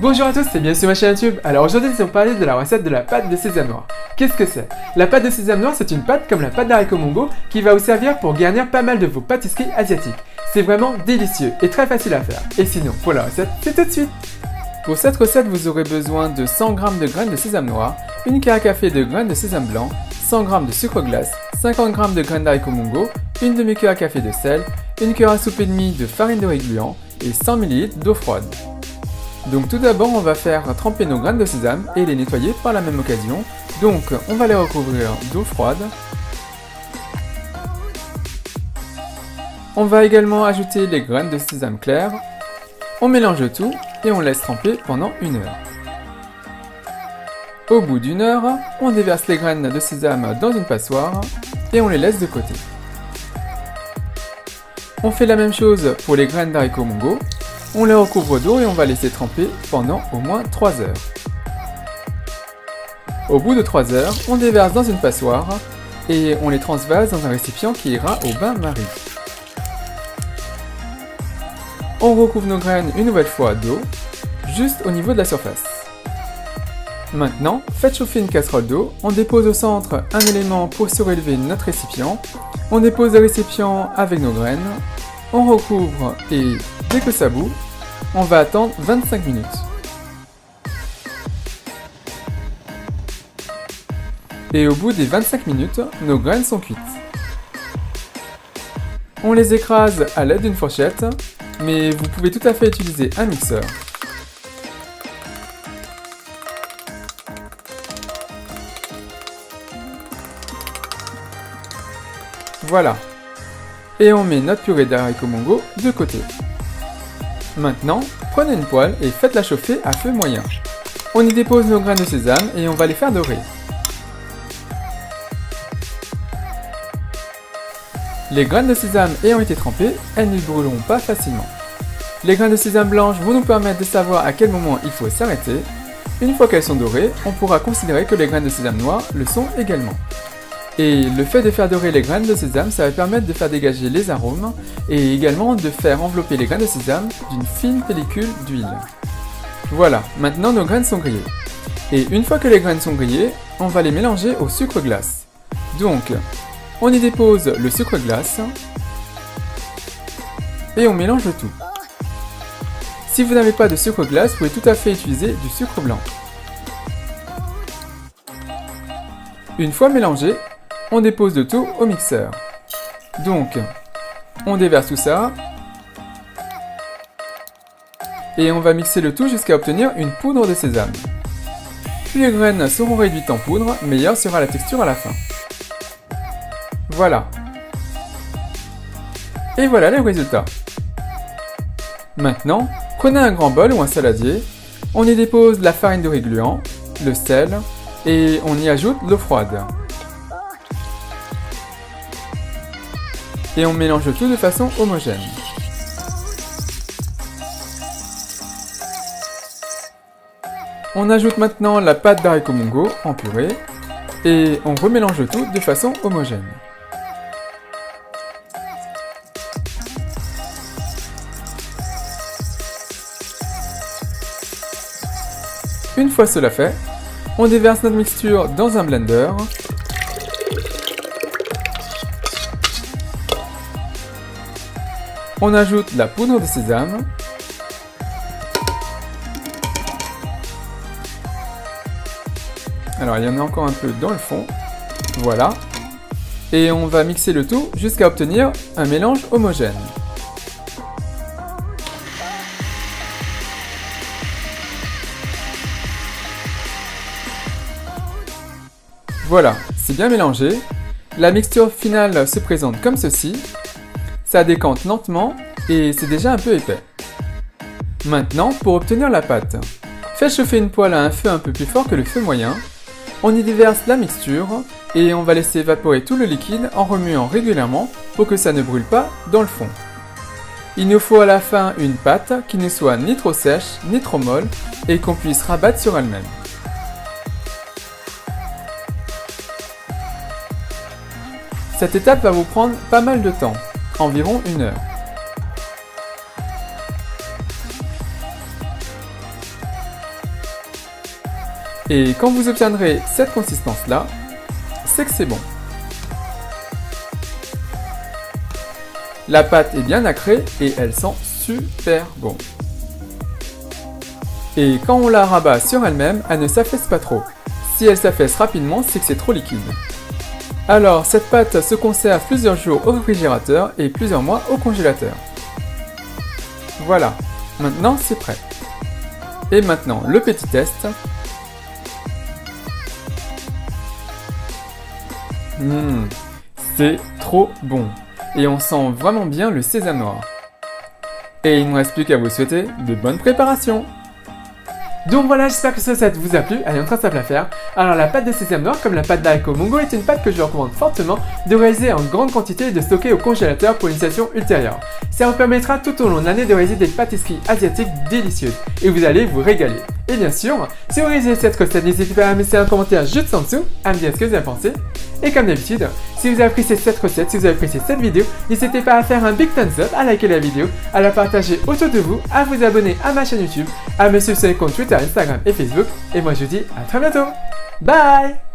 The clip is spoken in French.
Bonjour à tous et bienvenue sur ma chaîne YouTube. Alors aujourd'hui nous allons parler de la recette de la pâte de sésame noir. Qu'est-ce que c'est? La pâte de sésame noir, c'est une pâte comme la pâte d'haricots mongo qui va vous servir pour garnir pas mal de vos pâtisseries asiatiques. C'est vraiment délicieux et très facile à faire. Et sinon, pour la recette, c'est tout de suite. Pour cette recette, vous aurez besoin de 100 g de graines de sésame noir, une cuillère à café de graines de sésame blanc, 100 g de sucre glace, 50 g de graines d'haricots mongo, une demi-cuillère à café de sel, une cuillère à soupe et demie de farine de riz gluant et 100 ml d'eau froide. Donc tout d'abord on va faire tremper nos graines de sésame et les nettoyer par la même occasion. Donc on va les recouvrir d'eau froide. On va également ajouter les graines de sésame clair. On mélange tout et on laisse tremper pendant 1 heure. Au bout d'1 heure, on déverse les graines de sésame dans une passoire et on les laisse de côté. On fait la même chose pour les graines d'haricots mongo. On les recouvre d'eau et on va laisser tremper pendant au moins 3 heures. Au bout de 3 heures, on déverse dans une passoire et on les transvase dans un récipient qui ira au bain-marie. On recouvre nos graines une nouvelle fois d'eau, juste au niveau de la surface. Maintenant, faites chauffer une casserole d'eau, on dépose au centre un élément pour surélever notre récipient, on dépose le récipient avec nos graines, on recouvre et dès que ça bout, on va attendre 25 minutes. Et au bout des 25 minutes, nos graines sont cuites. On les écrase à l'aide d'une fourchette, mais vous pouvez tout à fait utiliser un mixeur. Voilà. Et on met notre purée d'haricots mongo de côté. Maintenant, prenez une poêle et faites-la chauffer à feu moyen. On y dépose nos graines de sésame et on va les faire dorer. Les graines de sésame ayant été trempées, elles ne brûleront pas facilement. Les graines de sésame blanches vont nous permettre de savoir à quel moment il faut s'arrêter. Une fois qu'elles sont dorées, on pourra considérer que les graines de sésame noir le sont également. Et le fait de faire dorer les graines de sésame, ça va permettre de faire dégager les arômes et également de faire envelopper les graines de sésame d'une fine pellicule d'huile. Voilà, maintenant nos graines sont grillées. Et une fois que les graines sont grillées, on va les mélanger au sucre glace. Donc, on y dépose le sucre glace et on mélange le tout. Si vous n'avez pas de sucre glace, vous pouvez tout à fait utiliser du sucre blanc. Une fois mélangé, on dépose le tout au mixeur. Donc, on déverse tout ça. Et on va mixer le tout jusqu'à obtenir une poudre de sésame. Plus les graines seront réduites en poudre, meilleure sera la texture à la fin. Voilà. Et voilà le résultat. Maintenant, prenez un grand bol ou un saladier. On y dépose la farine de riz gluant, le sel et on y ajoute l'eau froide. Et on mélange tout de façon homogène. On ajoute maintenant la pâte d'haricots mongo en purée et on remélange tout de façon homogène. Une fois cela fait, on déverse notre mixture dans un blender. On ajoute la poudre de sésame. Alors il y en a encore un peu dans le fond. Voilà. Et on va mixer le tout jusqu'à obtenir un mélange homogène. Voilà, c'est bien mélangé. La mixture finale se présente comme ceci. Ça décante lentement et c'est déjà un peu épais. Maintenant, pour obtenir la pâte, faites chauffer une poêle à un feu un peu plus fort que le feu moyen. On y déverse la mixture et on va laisser évaporer tout le liquide en remuant régulièrement pour que ça ne brûle pas dans le fond. Il nous faut à la fin une pâte qui ne soit ni trop sèche ni trop molle et qu'on puisse rabattre sur elle-même. Cette étape va vous prendre pas mal de temps, environ 1 heure. Et quand vous obtiendrez cette consistance-là, c'est que c'est bon. La pâte est bien nacrée et elle sent super bon. Et quand on la rabat sur elle-même, elle ne s'affaisse pas trop. Si elle s'affaisse rapidement, c'est que c'est trop liquide. Alors, cette pâte se conserve plusieurs jours au réfrigérateur et plusieurs mois au congélateur. Voilà, maintenant c'est prêt. Et maintenant, le petit test. C'est trop bon. Et on sent vraiment bien le sésame noir. Et il ne me reste plus qu'à vous souhaiter de bonnes préparations. Donc voilà, j'espère que ce set vous a plu, elle est en train simple à faire. Alors la pâte de sésame noir, comme la pâte d'haricots mongo, est une pâte que je recommande fortement de réaliser en grande quantité et de stocker au congélateur pour une session ultérieure. Ça vous permettra tout au long de l'année de réaliser des pâtisseries asiatiques délicieuses et vous allez vous régaler. Et bien sûr, si vous réalisez cette recette, n'hésitez pas à me laisser un commentaire juste en dessous, à me dire ce que vous en pensez. Et comme d'habitude, si vous avez apprécié cette recette, si vous avez apprécié cette vidéo, n'hésitez pas à faire un big thumbs up, à liker la vidéo, à la partager autour de vous, à vous abonner à ma chaîne YouTube, à me suivre sur les comptes Twitter, Instagram et Facebook. Et moi je vous dis à très bientôt. Bye!